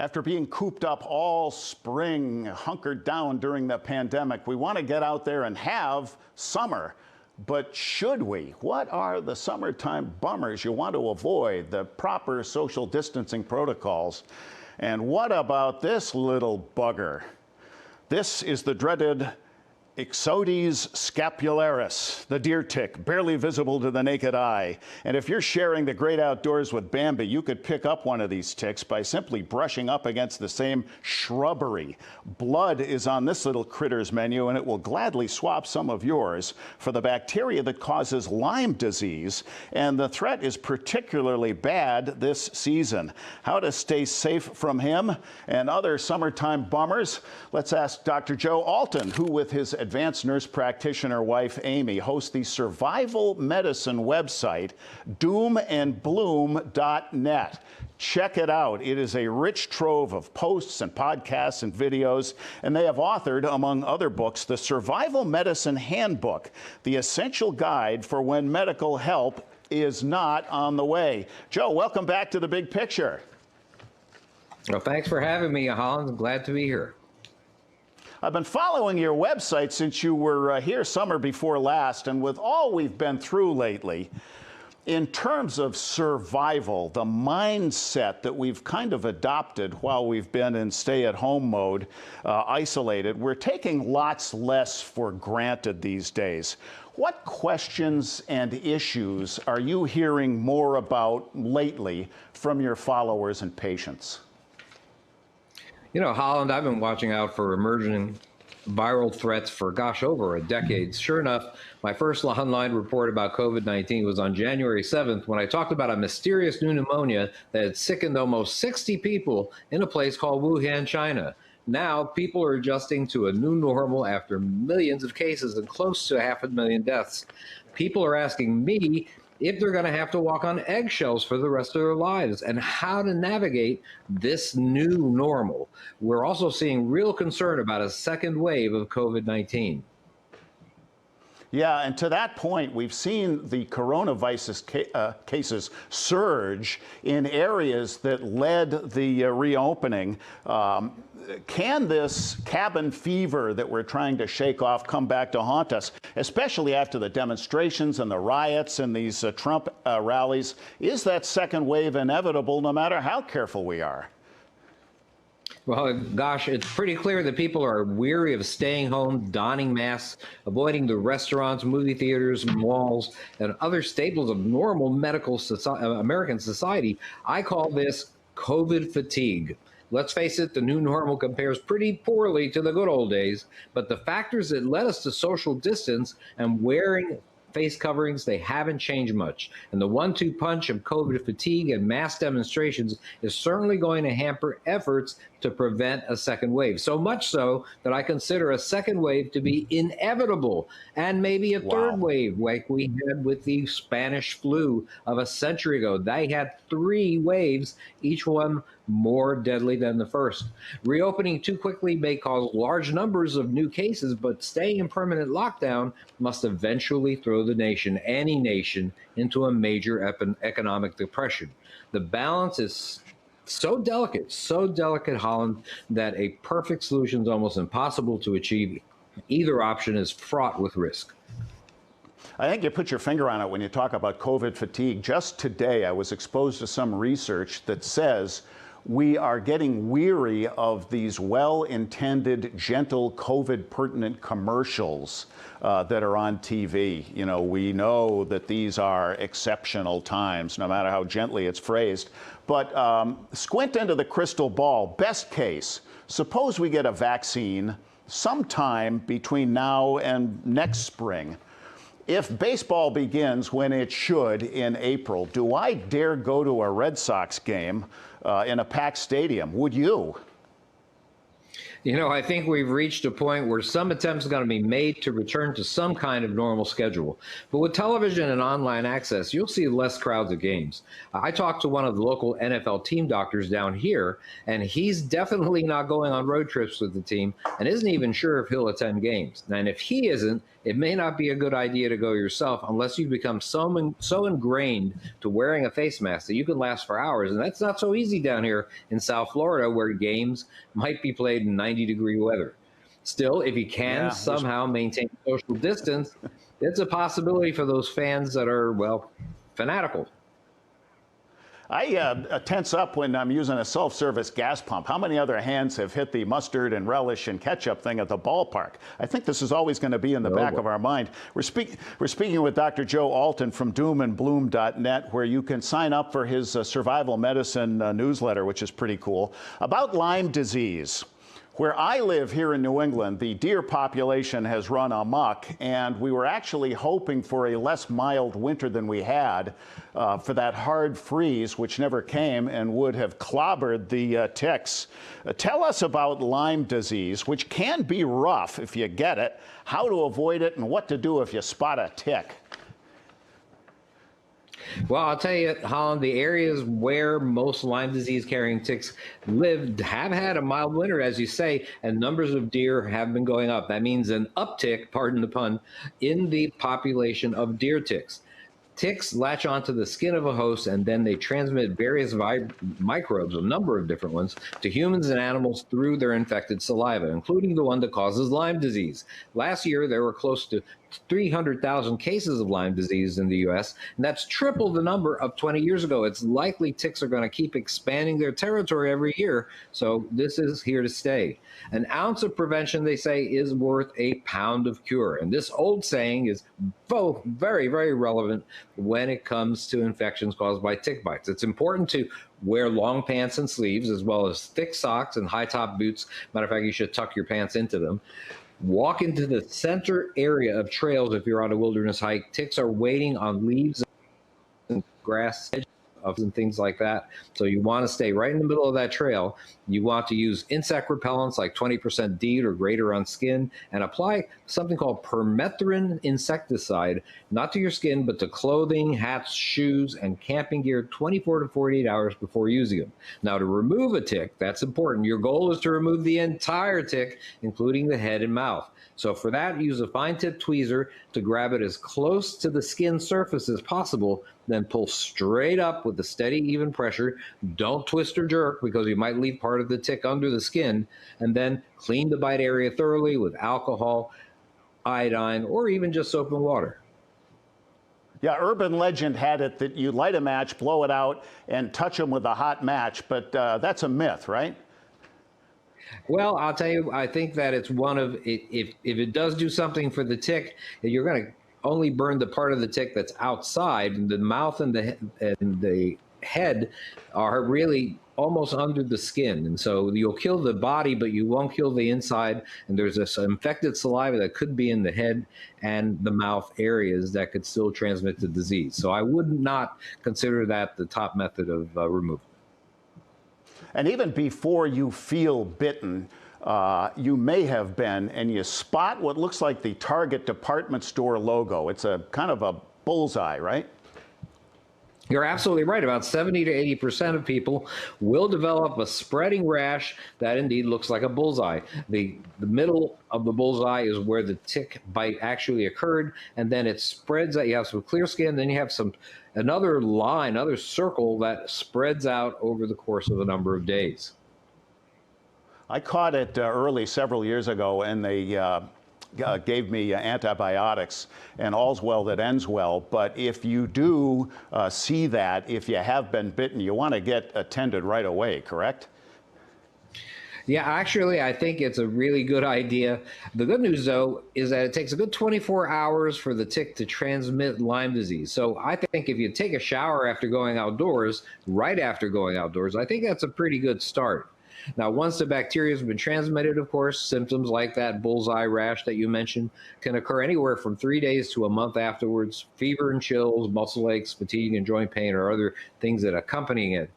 After being cooped up all spring, hunkered down during the pandemic, we want to get out there and have summer. But should we? What are the summertime bummers you want to avoid? The proper social distancing protocols. And what about this little bugger? This is the dreaded Ixodes scapularis, the deer tick, barely visible to the naked eye. And if you're sharing the great outdoors with Bambi, you could pick up one of these ticks by simply brushing up against the same shrubbery. Blood is on this little critter's menu, and it will gladly swap some of yours for the bacteria that causes Lyme disease. And the threat is particularly bad this season. How to stay safe from him and other summertime bummers? Let's ask Dr. Joe Alton, who with his advanced nurse practitioner wife Amy hosts the survival medicine website doomandbloom.net. Check it out. It is a rich trove of posts and podcasts and videos, and they have authored, among other books, the Survival Medicine Handbook, the essential guide for when medical help is not on the way. Joe, welcome back to The Big Picture. Well, thanks for having me, Holland. I'm glad to be here. I've been following your website since you were here summer before last, and with all we've been through lately, in terms of survival, the mindset that we've kind of adopted while we've been in stay-at-home mode, isolated, we're taking lots less for granted these days. What questions and issues are you hearing more about lately from your followers and patients? You know, Holland, I've been watching out for emerging viral threats for, over a decade. Sure enough, my first online report about COVID-19 was on January 7th when I talked about a mysterious new pneumonia that had sickened almost 60 people in a place called Wuhan, China. Now, people are adjusting to a new normal after millions of cases and close to 500,000 deaths. People are asking me if they're going to have to walk on eggshells for the rest of their lives and how to navigate this new normal. We're also seeing real concern about a second wave of COVID-19. Yeah, and to that point, we've seen the coronavirus cases surge in areas that led the reopening. Can this cabin fever that we're trying to shake off come back to haunt us, especially after the demonstrations and the riots and these Trump rallies? Is that second wave inevitable no matter how careful we are? Well, gosh, it's pretty clear that people are weary of staying home, donning masks, avoiding the restaurants, movie theaters, malls, and other staples of normal American society. I call this COVID fatigue. Let's face it, the new normal compares pretty poorly to the good old days, but the factors that led us to social distance and wearing face coverings, they haven't changed much. And the 1-2 punch of COVID fatigue and mass demonstrations is certainly going to hamper efforts to prevent a second wave. So much so that I consider a second wave to be inevitable, and maybe a third wave like we had with the Spanish flu of a century ago. They had 3 waves, each one more deadly than the first. Reopening too quickly may cause large numbers of new cases, but staying in permanent lockdown must eventually throw the nation, any nation, into a major economic depression. The balance is so delicate, Holland, that a perfect solution is almost impossible to achieve. Either option is fraught with risk. I think you put your finger on it when you talk about COVID fatigue. Just today, I was exposed to some research that says we are getting weary of these well-intended, gentle, COVID-pertinent commercials that are on TV. You know, we know that these are exceptional times, no matter how gently it's phrased. But squint into the crystal ball. Best case, suppose we get a vaccine sometime between now and next spring. If baseball begins when it should in April, do I dare go to a Red Sox game in a packed stadium? Would you? You know, I think we've reached a point where some attempts are going to be made to return to some kind of normal schedule. But with television and online access, you'll see less crowds at games. I talked to one of the local NFL team doctors down here, and he's definitely not going on road trips with the team and isn't even sure if he'll attend games. And if he isn't, it may not be a good idea to go yourself unless you become so ingrained to wearing a face mask that you can last for hours. And that's not so easy down here in South Florida, where games might be played in 90-degree weather. Still, if you can somehow maintain social distance, it's a possibility for those fans that are, well, fanatical. I tense up when I'm using a self-service gas pump. How many other hands have hit the mustard and relish and ketchup thing at the ballpark? I think this is always going to be in the back of our mind. We're speaking with Dr. Joe Alton from doomandbloom.net, where you can sign up for his survival medicine newsletter, which is pretty cool, about Lyme disease. Where I live here in New England, the deer population has run amok, and we were actually hoping for a less mild winter than we had for that hard freeze, which never came and would have clobbered the ticks. Tell us about Lyme disease, which can be rough if you get it, how to avoid it, and what to do if you spot a tick. Well, I'll tell you, Holland, the areas where most Lyme disease carrying ticks live have had a mild winter, as you say, and numbers of deer have been going up. That means an uptick, pardon the pun, in the population of deer ticks. Ticks latch onto the skin of a host, and then they transmit various microbes, a number of different ones, to humans and animals through their infected saliva, including the one that causes Lyme disease. Last year, there were close to 300,000 cases of Lyme disease in the U.S., and that's triple the number of 20 years ago. It's likely ticks are going to keep expanding their territory every year, so this is here to stay. An ounce of prevention, they say, is worth a pound of cure, and this old saying is both very, very relevant when it comes to infections caused by tick bites. It's important to wear long pants and sleeves, as well as thick socks and high-top boots. Matter of fact, you should tuck your pants into them. Walk into the center area of trails if you're on a wilderness hike. Ticks are waiting on leaves and grass and things like that. So you want to stay right in the middle of that trail. You want to use insect repellents like 20% DEET or greater on skin, and apply something called permethrin insecticide, not to your skin, but to clothing, hats, shoes, and camping gear 24 to 48 hours before using them. Now, to remove a tick, that's important. Your goal is to remove the entire tick, including the head and mouth. So for that, use a fine-tip tweezer to grab it as close to the skin surface as possible, then pull straight up with a steady, even pressure. Don't twist or jerk, because you might leave part of the tick under the skin, and then clean the bite area thoroughly with alcohol, iodine, or even just soap and water. Yeah, urban legend had it that you light a match, blow it out, and touch them with a hot match, but that's a myth, right? Well, I'll tell you, I think that it's one of, if it does do something for the tick, you're going to only burn the part of the tick that's outside, and the mouth and the head are really almost under the skin. And so you'll kill the body, but you won't kill the inside. And there's this infected saliva that could be in the head and the mouth areas that could still transmit the disease. So I would not consider that the top method of removal. And even before you feel bitten, you may have been, and you spot what looks like the Target department store logo. It's a kind of a bullseye, right? You're absolutely right. About 70 to 80% of people will develop a spreading rash that indeed looks like a bullseye. The middle of the bullseye is where the tick bite actually occurred, and then it spreads out. You have some clear skin, then you have another line, another circle that spreads out over the course of a number of days. I caught it early several years ago, and they gave me antibiotics, and all's well that ends well. But if you do see that, if you have been bitten, you want to get attended right away, correct? Yeah, actually, I think it's a really good idea. The good news, though, is that it takes a good 24 hours for the tick to transmit Lyme disease. So I think if you take a shower after going outdoors, right after going outdoors, I think that's a pretty good start. Now, once the bacteria has been transmitted, of course, symptoms like that bullseye rash that you mentioned can occur anywhere from 3 days to a month afterwards. Fever and chills, muscle aches, fatigue, and joint pain are other things that accompany it.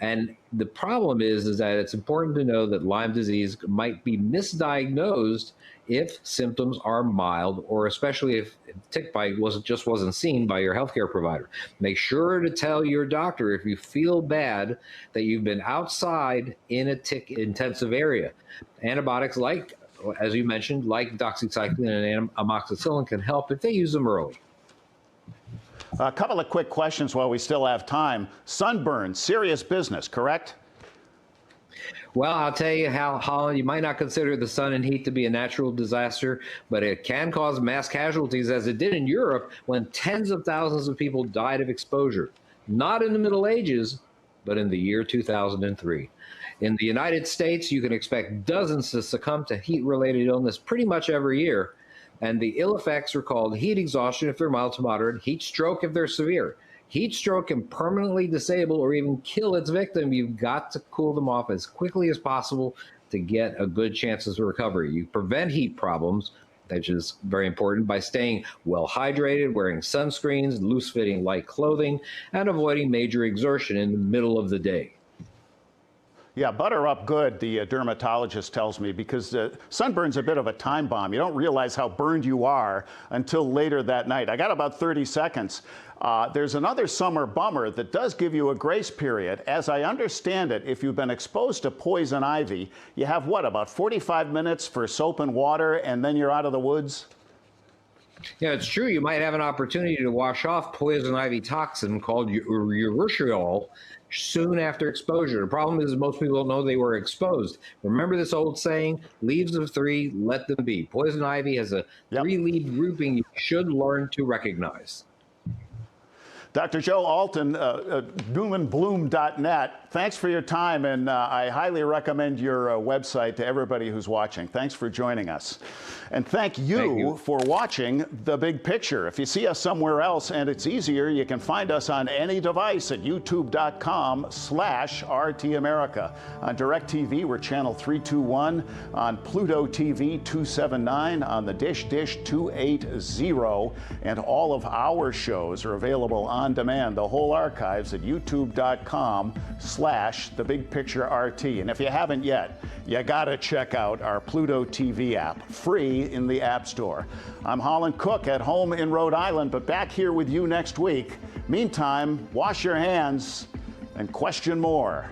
And the problem is that it's important to know that Lyme disease might be misdiagnosed if symptoms are mild, or especially if tick bite wasn't seen by your healthcare provider. Make sure to tell your doctor if you feel bad that you've been outside in a tick intensive area. Antibiotics, like, as you mentioned, like doxycycline and amoxicillin, can help if they use them early. A couple of quick questions while we still have time. Sunburn, serious business, correct? Well, I'll tell you how, Holland, you might not consider the sun and heat to be a natural disaster, but it can cause mass casualties, as it did in Europe when tens of thousands of people died of exposure. Not in the Middle Ages, but in the year 2003. In the United States, you can expect dozens to succumb to heat-related illness pretty much every year. And the ill effects are called heat exhaustion if they're mild to moderate, heat stroke if they're severe. Heat stroke can permanently disable or even kill its victim. You've got to cool them off as quickly as possible to get a good chances of recovery. You prevent heat problems, which is very important, by staying well hydrated, wearing sunscreens, loose-fitting light clothing, and avoiding major exertion in the middle of the day. Yeah, butter up good, the dermatologist tells me, because sunburn's a bit of a time bomb. You don't realize how burned you are until later that night. I got about 30 seconds. There's another summer bummer that does give you a grace period. As I understand it, if you've been exposed to poison ivy, you have what, about 45 minutes for soap and water, and then you're out of the woods? Yeah, it's true. You might have an opportunity to wash off poison ivy toxin called urushiol soon after exposure. The problem is most people don't know they were exposed. Remember this old saying, leaves of three, let them be. Poison ivy has a three-lead grouping you should learn to recognize. Dr. Joe Alton, doomandbloom.net, thanks for your time, and I highly recommend your website to everybody who's watching. Thanks for joining us. And thank you for watching The Big Picture. If you see us somewhere else and it's easier, you can find us on any device at youtube.com/RT America. On DirecTV, we're channel 321. On Pluto TV, 279. On the Dish 280. And all of our shows are available on demand. The whole archives at youtube.com/TheBigPictureRT. And if you haven't yet, you gotta check out our Pluto TV app, free in the App Store. I'm Holland Cook at home in Rhode Island, but back here with you next week. Meantime, wash your hands and question more.